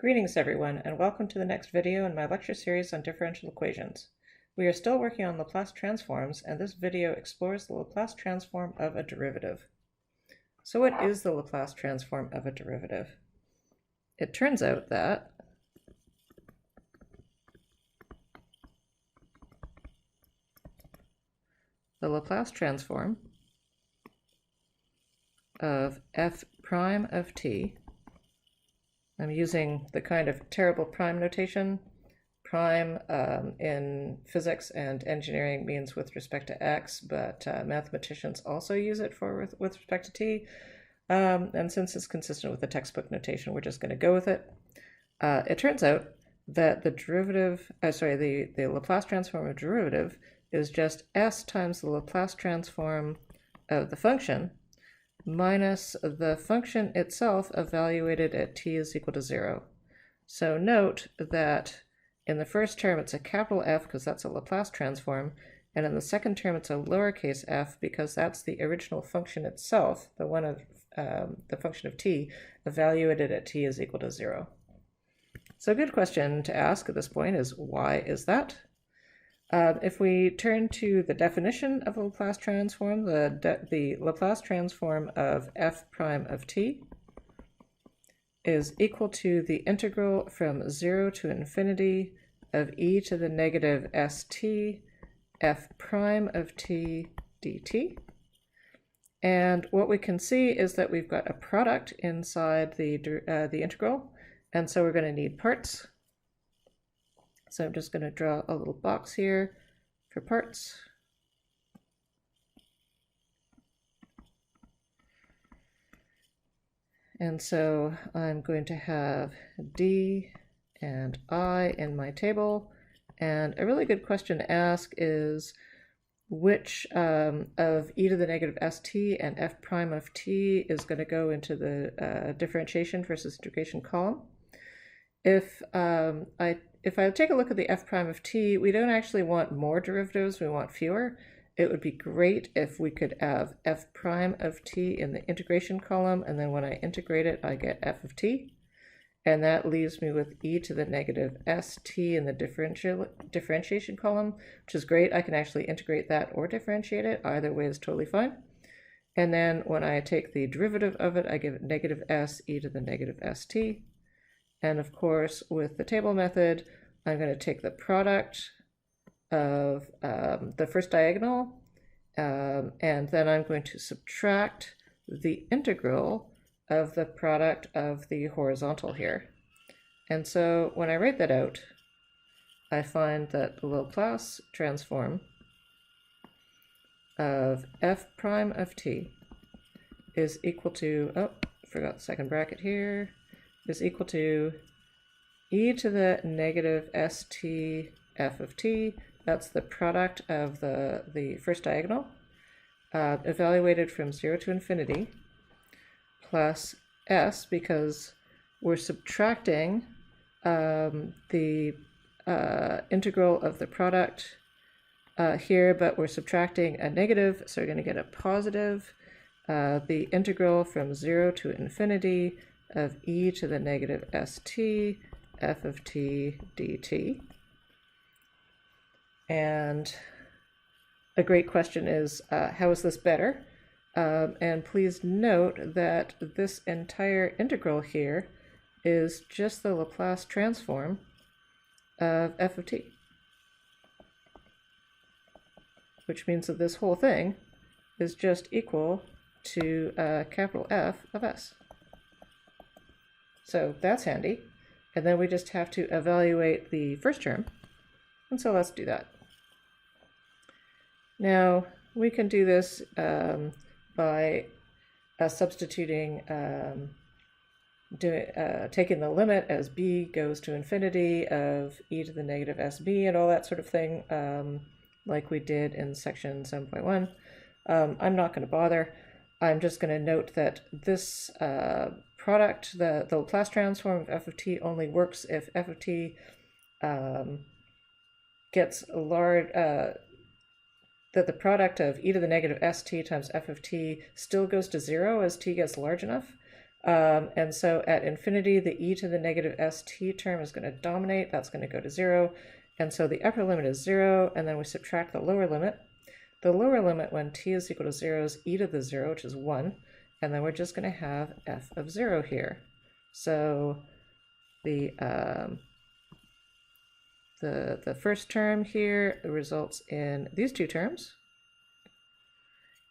Greetings everyone, and welcome to the next video in my lecture series on differential equations. We are still working on Laplace transforms, and this video explores the Laplace transform of a derivative. So what is the Laplace transform of a derivative? It turns out that the Laplace transform of f prime of t, I'm using the kind of terrible prime notation. Prime in physics and engineering means with respect to x, but mathematicians also use it for with respect to t. And since it's consistent with the textbook notation, we're just going to go with it. It turns out that the derivative, the Laplace transform of derivative is just s times the Laplace transform of the function minus the function itself evaluated at t is equal to 0. So note that in the first term it's a capital F because that's a Laplace transform, and in the second term it's a lowercase f because that's the original function itself, the one of the function of t evaluated at t is equal to 0. So a good question to ask at this point is, why is that? If we turn to the definition of a Laplace transform, the Laplace transform of f prime of t is equal to the integral from 0 to infinity of e to the negative st f prime of t dt. And what we can see is that we've got a product inside the integral, and so we're going to need parts. So I'm just going to draw a little box here for parts. And so I'm going to have d and I in my table. And a really good question to ask is which of e to the negative st and f prime of t is going to go into the differentiation versus integration column. If I take a look at the f prime of t, we don't actually want more derivatives, we want fewer. It would be great if we could have f prime of t in the integration column, and then when I integrate it, I get f of t. And that leaves me with e to the negative st in the differentiation column, which is great. I can actually integrate that or differentiate it. Either way is totally fine. And then when I take the derivative of it, I give it negative s e to the negative st. And of course, with the table method, I'm going to take the product of the first diagonal, and then I'm going to subtract the integral of the product of the horizontal here. And so when I write that out, I find that the Laplace transform of f prime of t is equal to, oh, forgot the second bracket here, is equal to e to the negative st f of t. That's the product of the first diagonal, evaluated from 0 to infinity, plus s, because we're subtracting the integral of the product here, but we're subtracting a negative, so we're going to get a positive, the integral from 0 to infinity of e to the negative st f of t dt. And a great question is, how is this better? And please note that this entire integral here is just the Laplace transform of f of t, which means that this whole thing is just equal to capital F of s. So that's handy. And then we just have to evaluate the first term. And so let's do that. Now, we can do this by substituting, taking the limit as b goes to infinity of e to the negative sb and all that sort of thing, like we did in section 7.1. I'm not going to bother. I'm just going to note that this product, the Laplace transform of f of t, only works if f of t gets large, that the product of e to the negative st times f of t still goes to 0 as t gets large enough. And so at infinity, the e to the negative st term is going to dominate. That's going to go to 0. And so the upper limit is 0, and then we subtract the lower limit. The lower limit when t is equal to 0 is e to the 0, which is 1. And then we're just going to have f of 0 here. So the first term here results in these two terms.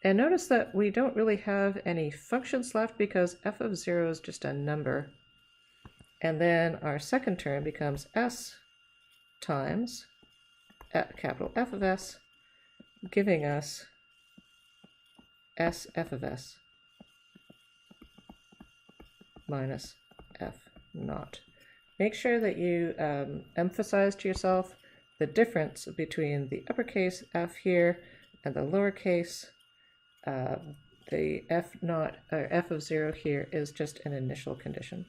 And notice that we don't really have any functions left because f of 0 is just a number. And then our second term becomes s times capital F of s, giving us s f of s minus f naught. Make sure that you emphasize to yourself the difference between the uppercase f here and the lowercase. The f naught, or f of 0 here is just an initial condition.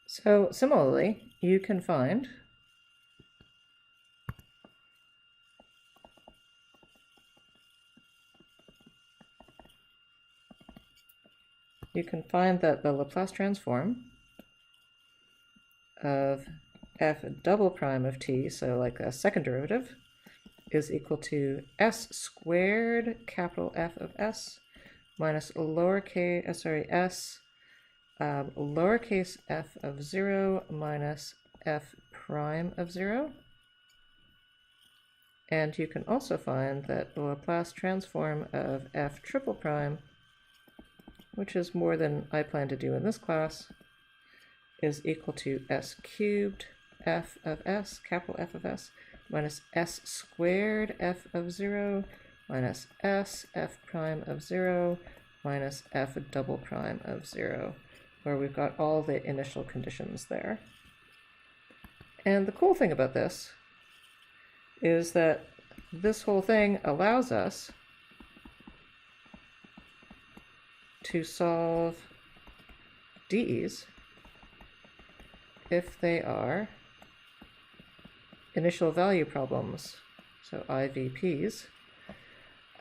So similarly, you can find that the Laplace transform of f double prime of t, so like a second derivative, is equal to s squared capital F of s minus lowercase f of 0 minus f prime of 0. And you can also find that the Laplace transform of f triple prime, which is more than I plan to do in this class, is equal to s cubed f of s, capital F of s, minus s squared f of 0 minus s f prime of 0 minus f double prime of 0, where we've got all the initial conditions there. And the cool thing about this is that this whole thing allows us to solve DEs if they are initial value problems, so IVPs.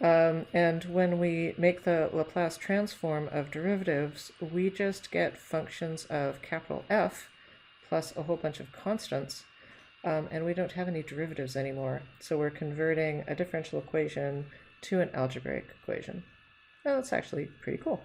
And when we make the Laplace transform of derivatives, we just get functions of capital F plus a whole bunch of constants, and we don't have any derivatives anymore. So we're converting a differential equation to an algebraic equation. And that's actually pretty cool.